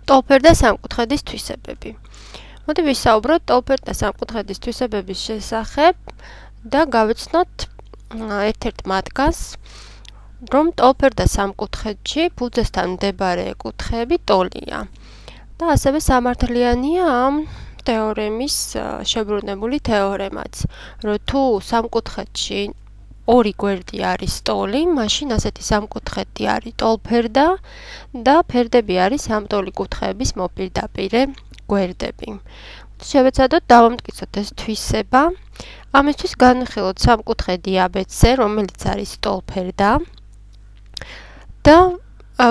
ტოლფერდა სამკუთხედის თვისებები. მოდი ვისაუბროთ ტოლფერდა სამკუთხედის თვისებების შესახებ და გავიცნოთ ერთ-ერთ მათგანს, რომ ტოლფერდა სამკუთხედში ფუძესთან მდებარე კუთხეები ტოლია და ასევე სამართლიანია ამ თეორემის შებრუნებული თეორემაც, რომ თუ სამკუთხედში ორი გვერდი არის ტოლი, მაშინ ასეთი სამკუთხედი არის ტოლფერდა და ფერდები არის ამ ტოლი კუთხეების მოპირდაპირე გვერდები. შევეცადოთ დავამტკიცოთ ეს თვისება. ამისთვის განვიხილოთ სამკუთხედი ABC, რომელიც არის ტოლფერდა და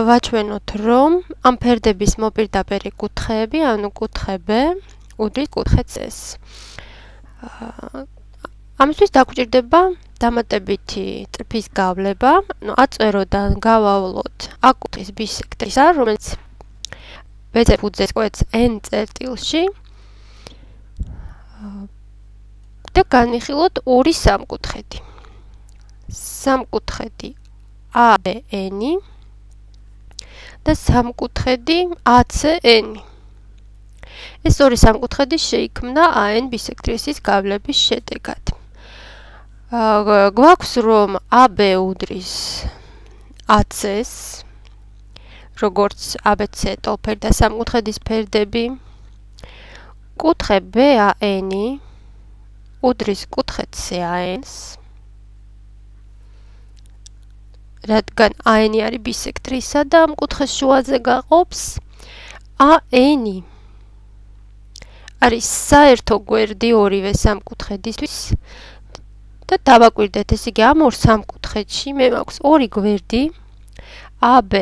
ვაჩვენოთ, რომ ამ ფერდების მოპირდაპირე კუთხეები, ანუ კუთხე B უდრის კუთხე C-ს. ამისთვის დაგვჭირდება დამატებითი წრფის გავლება, A-წეროდან გავავლოთ A კუთხის ბისექტრისა, რომელიც BC ფუძეს კვეთს N წერტილში და განვიხილოთ ორი სამკუთხედი. სამკუთხედი ABN და სამკუთხედი ACN. ეს ორი სამკუთხედი შეიქმნა AN ბისექტრისის გავლების შედეგად. გვაქვს, რომ AB უდრის AC-ს, როგორც ABC ტოლფერდა სამკუთხედის ფერდები, კუთხე BAN უდრის კუთხე CAN-ს, რადგან AN არის ბისექტრისა და ამ კუთხეს შუაზე გაყოფს, AN არის საერთო გვერდი ორივე სამკუთხედისთვის და დავაკვირდეთ, ეს იგი ამ ორ სამკუთხედში მე მაქვს ორი გვერდი AB,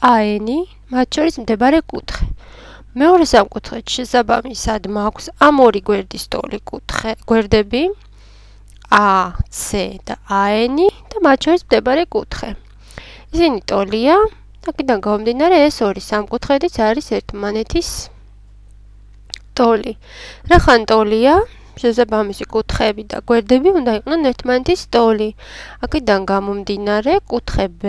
AN, მათ შორის მდებარე კუთხე. მეორე სამკუთხედში შესაბამისად მაქვს ამ ორი გვერდის ტოლი გვერდები AC და AN და მათ შორის მდებარე კუთხე. ისინი ტოლია და აქედან გამომდინარე ეს ორი სამკუთხედიც არის ერთმანეთის ტოლი. რახან ტოლია, შესაბამისი კუთხეები და გვერდები უნდა იყვნენ ერთმანეთის ტოლი. აქედან გამომდინარე კუთხე B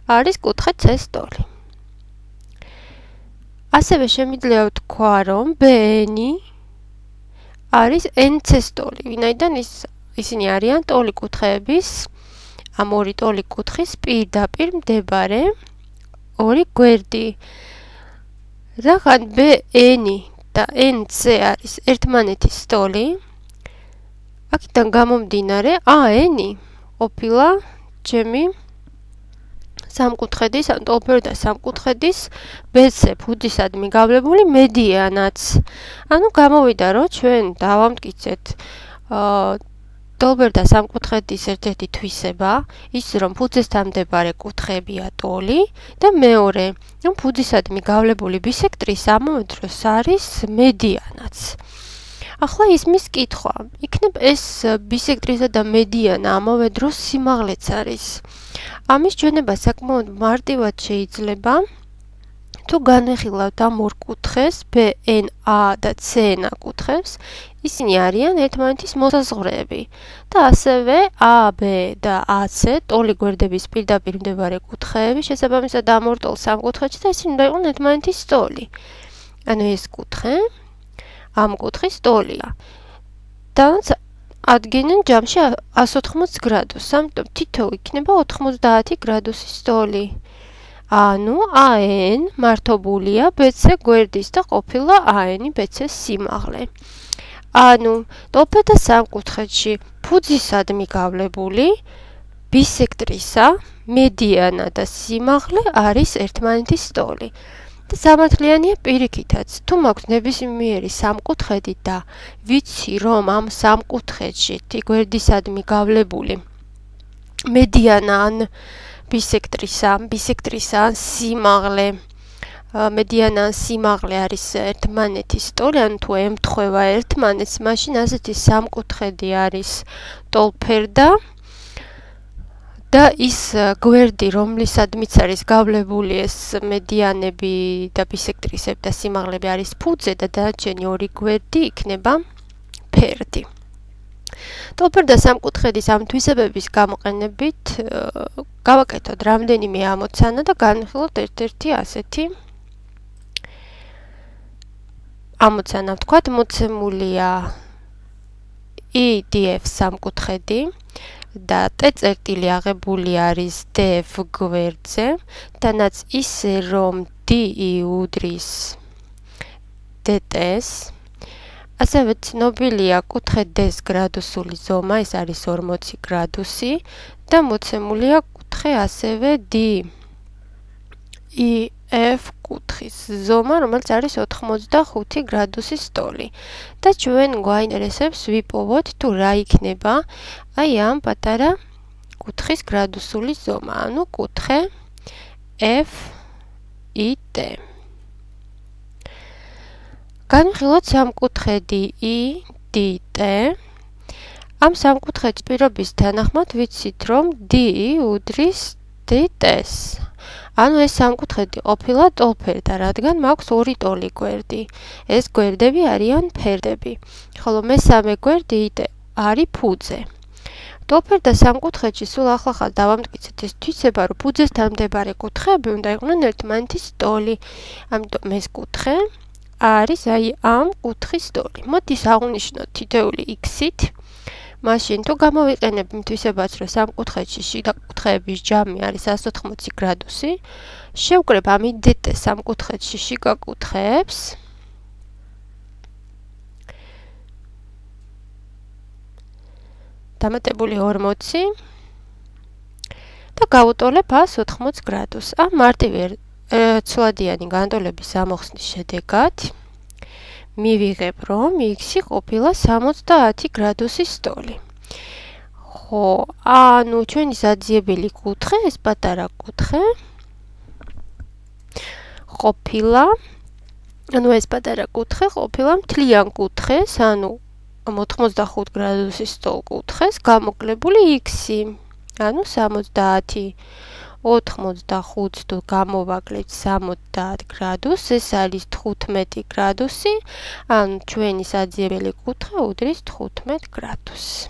არის კუთხე C-ს ტოლი. ასევე შემიძლია ვთქვა, რომ BN არის NC-ს ტოლი, ვინაიდან ისინი არიან ტოლი კუთხეების, ამ ორი ტოლი კუთხის პირდაპირ მდებარე ორი გვერდი. რახან BN და NC არის ერთმანეთის ტოლი, აქედან გამომდინარე AN ყოფილა ჩემი სამკუთხედის, ან ტოლფერდა სამკუთხედის BC ფუძისადმი გავლებული მედიანაც. ანუ გამოვიდა, რომ ჩვენ დავამტკიცეთ ტოლფერდა სამკუთხედის ერთ-ერთი თვისება, ის რომ ფუძესთან მდებარე კუთხეებია ტოლი და მეორე, რომ ფუძისადმი გავლებული ბისექტრის ამავე დროს არის მედიანაც. ახლა ისმის კითხვა, იქნებ ეს ბისექტრისა და მედიანა ამავე დროს სიმაღლეც არის. ამის ჩვენება საკმაოდ მარტივად შეიძლება, თუ განვიხილავთ ამ ორ კუთხეს, BNA და CNA კუთხებს, ისინი არიან ერთმანეთის მოსაზღვრეები და ასევე AB და AC ტოლი გვერდების პირდაპირ მდებარე კუთხეები, შესაბამისად ამ ორ ტოლ სამკუთხედში და ისინი უნდა იყვნენ ერთმანეთის ტოლი. ანუ ეს კუთხე ამ კუთხის ტოლია. და ადგენენ ჯამში 180 გრადუსს, ამიტომ თითო იქნება 90 გრადუსის ტოლი. ანუ AN მართობულია BC გვერდის და ყოფილა AN BC-ს სიმაღლე. ანუ ტოლფერდა სამკუთხედში ფუძისადმი გავლებული ბისექტრისა, მედიანა და სიმაღლე არის ერთმანეთის ტოლი. და სამართლიანია პირიქითაც, თუ მაქვს ნებისმიერი სამკუთხედი და ვიცი, რომ ამ სამკუთხედში გვერდისადმი გავლებული მედიანა ან ბისექტრისა ან სიმაღლე, მედიანა ან სიმაღლე არის ერთმანეთის ტოლი, ანუ თუ ემთხვევა ერთმანეთს, მაშინ ასეთი სამკუთხედი არის ტოლფერდა და ის გვერდი, რომლისადმიც არის გავლებული ეს მედიანები და ბისექტრისები და სიმაღლები არის ფუძე და დანარჩენი ორი გვერდი იქნება ფერდი. ტოლფერ და სამკუთხედის ამ თვისებების გამოყენებით გავაკეთოთ რამდენიმე ამოცანა და განვიხილოთ ერთ-ერთი ასეთი ამოცანა. ვთქვათ, მოცემულია EDF სამკუთხედი და T-წერტილი აღებული არის DF გვერდზე, თანაც ისე რომ DE უდრის DT-ს. ასევე ცნობილია კუთხე D-ს გრადუსული ზომა, ეს არის 40 გრადუსი და მოცემულია კუთხე ასევე DEF კუთხის ზომა, რომელიც არის 85 გრადუსის ტოლი. და ჩვენ გვაინტერესებს ვიპოვოთ თუ რა იქნება აი ამ პატარა კუთხის გრადუსული ზომა, ანუ კუთხე FET. განვიხილოთ სამკუთხედი EDT. ამ სამკუთხედის პირობის თანახმად ვიცით, რომ DE უდრის DT-ს. ანუ ეს სამკუთხედი ყოფილა ტოლფერდა, რადგან მაქვს ორი ტოლი გვერდი. ეს გვერდები არიან ფერდები, ხოლო მესამე გვერდი არის ფუძე. ტოლფერდა სამკუთხედში სულ ახლახან დავამტკიცეთ ეს თვისება, რომ ფუძესთან მდებარე კუთხეები უნდა იყვნენ ერთმანეთის ტოლი. ამიტომ ეს კუთხე არის აი ამ კუთხის ტოლი. მოდით აღვნიშნოთ თითოეული X-ით. მაშინ თუ გამოვიყენებ თვისებაც, რომ სამკუთხედში შიდა კუთხეების ჯამი არის 180 გრადუსი, შევკრებ ამ DT სამკუთხედში შიგა კუთხეებს. დამატებული 40 და გავუტოლებ 180 გრადუსს. ამ მარტივი ცვლადიანი განტოლების ამოხსნის შედეგად მივიღებ, რომ X-ი ყოფილა 70 გრადუსის ტოლი. ხო, ანუ ჩვენი საძიებელი კუთხე, ეს პატარა კუთხე ყოფილა, მთლიან კუთხეს, ანუ 85 გრადუსის ტოლ კუთხეს გამოკლებული X-ი, ანუ 70. 85 თუ გამოვაკლებთ 70 გრადუსს, ეს არის 15 გრადუსი, ანუ ჩვენი საძიებელი კუთხე უდრის 15 გრადუსს.